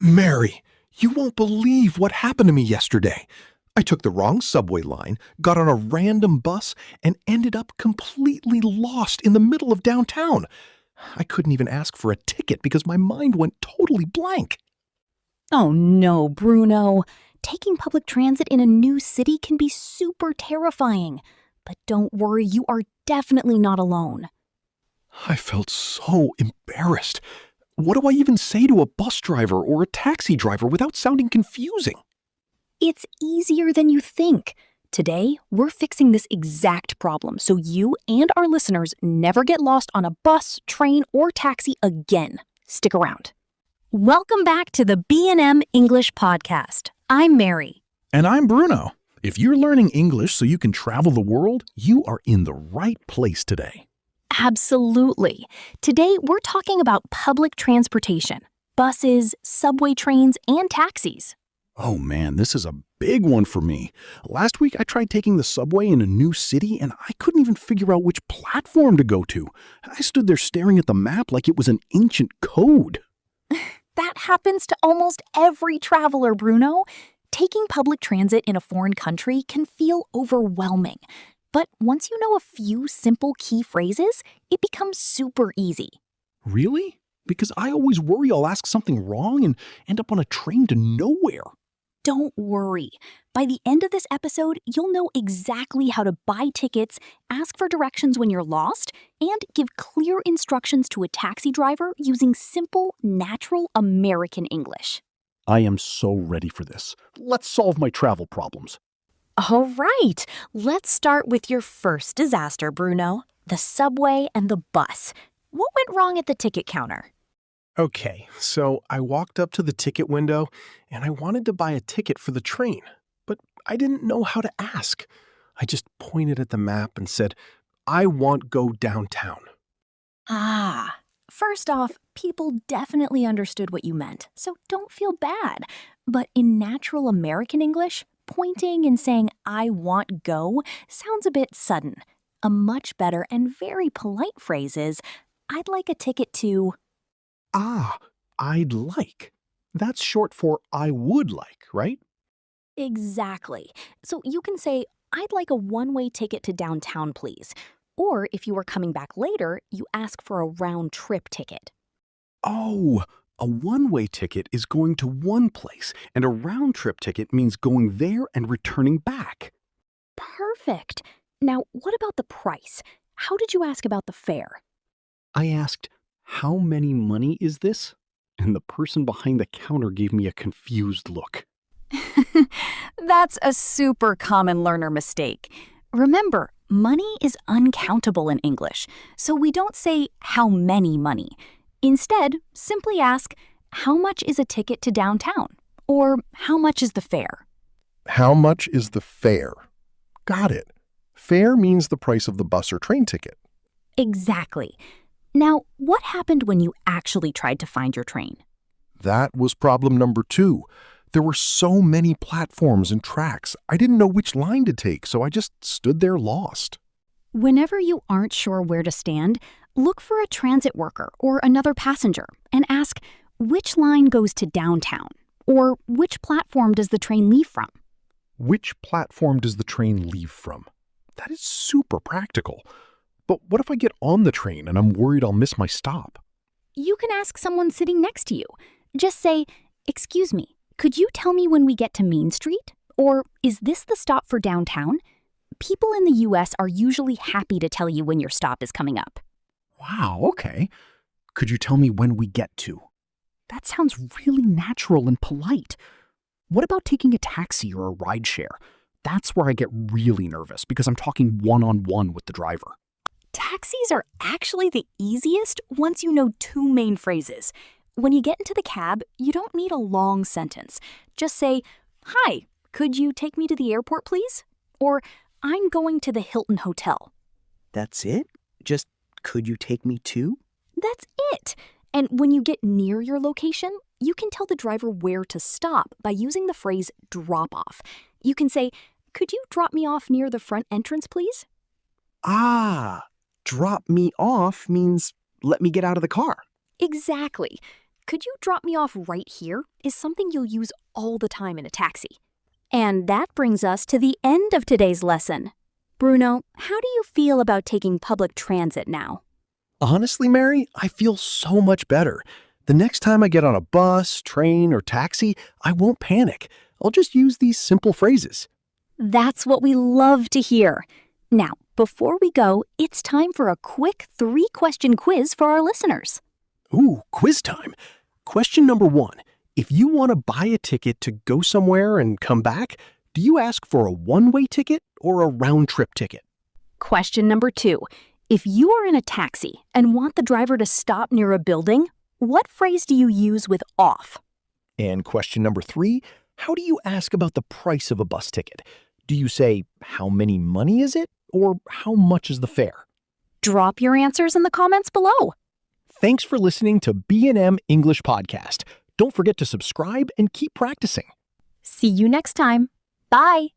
Mary, you won't believe what happened to me yesterday. I took the wrong subway line, got on a random bus, and ended up completely lost in the middle of downtown. I couldn't even ask for a ticket because my mind went totally blank. Oh no, Bruno. Taking public transit in a new city can be super terrifying. But don't worry, you are definitely not alone. I felt so embarrassed. What do I even say to a bus driver or a taxi driver without sounding confusing? It's easier than you think. Today, we're fixing this exact problem so you and our listeners never get lost on a bus, train, or taxi again. Stick around. Welcome back to the B&M English Podcast. I'm Mary. And I'm Bruno. If you're learning English so you can travel the world, you are in the right place today. Absolutely. Today, we're talking about public transportation, buses, subway trains, and taxis. Oh man, this is a big one for me. Last week I tried taking the subway in a new city and I couldn't even figure out which platform to go to. I stood there staring at the map like it was an ancient code. That happens to almost every traveler, Bruno. Taking public transit in a foreign country can feel overwhelming. But once you know a few simple key phrases, it becomes super easy. Really? Because I always worry I'll ask something wrong and end up on a train to nowhere. Don't worry. By the end of this episode, you'll know exactly how to buy tickets, ask for directions when you're lost, and give clear instructions to a taxi driver using simple, natural American English. I am so ready for this. Let's solve my travel problems. All right, let's start with your first disaster, Bruno. The subway and the bus. What went wrong at the ticket counter? Okay, so I walked up to the ticket window and I wanted to buy a ticket for the train, but I didn't know how to ask. I just pointed at the map and said, "I want go downtown." First off, people definitely understood what you meant, so don't feel bad. But in natural American English, pointing and saying, "I want go," sounds a bit sudden. A much better and very polite phrase is, "I'd like a ticket to..." I'd like. That's short for I would like, right? Exactly. So you can say, "I'd like a one-way ticket to downtown, please." Or if you are coming back later, you ask for a round-trip ticket. Oh, a one-way ticket is going to one place, and a round-trip ticket means going there and returning back. Perfect. Now, what about the price? How did you ask about the fare? I asked, "How many money is this?" And the person behind the counter gave me a confused look. That's a super common learner mistake. Remember, money is uncountable in English, so we don't say how many money. Instead, simply ask, "How much is a ticket to downtown?" Or "How much is the fare?" How much is the fare? Got it. Fare means the price of the bus or train ticket. Exactly. Now, what happened when you actually tried to find your train? That was problem number 2. There were so many platforms and tracks. I didn't know which line to take, so I just stood there lost. Whenever you aren't sure where to stand, look for a transit worker or another passenger and ask, "Which line goes to downtown?" Or "Which platform does the train leave from?" Which platform does the train leave from? That is super practical. But what if I get on the train and I'm worried I'll miss my stop? You can ask someone sitting next to you. Just say, "Excuse me, could you tell me when we get to Main Street?" Or "Is this the stop for downtown?" People in the US are usually happy to tell you when your stop is coming up. Wow, okay. Could you tell me when we get to? That sounds really natural and polite. What about taking a taxi or a rideshare? That's where I get really nervous because I'm talking one-on-one with the driver. Taxis are actually the easiest once you know 2 main phrases. When you get into the cab, you don't need a long sentence. Just say, "Hi, could you take me to the airport, please?" Or, "I'm going to the Hilton Hotel." That's it? Just, "Could you take me to?" That's it. And when you get near your location, you can tell the driver where to stop by using the phrase drop off. You can say, "Could you drop me off near the front entrance, please?" Drop me off means let me get out of the car. Exactly. could you drop me off right here is something you'll use all the time in a taxi. And that brings us to the end of today's lesson. Bruno, how do you feel about taking public transit now? Honestly, Mary, I feel so much better. The next time I get on a bus, train, or taxi, I won't panic. I'll just use these simple phrases. That's what we love to hear. Now, before we go, it's time for a quick 3-question quiz for our listeners. Ooh, quiz time. Question number 1. If you want to buy a ticket to go somewhere and come back, do you ask for a one-way ticket or a round-trip ticket? Question number 2. If you are in a taxi and want the driver to stop near a building, what phrase do you use with off? And question number 3, how do you ask about the price of a bus ticket? Do you say, how many money is it, or how much is the fare? Drop your answers in the comments below. Thanks for listening to B&M English Podcast. Don't forget to subscribe and keep practicing. See you next time. Bye.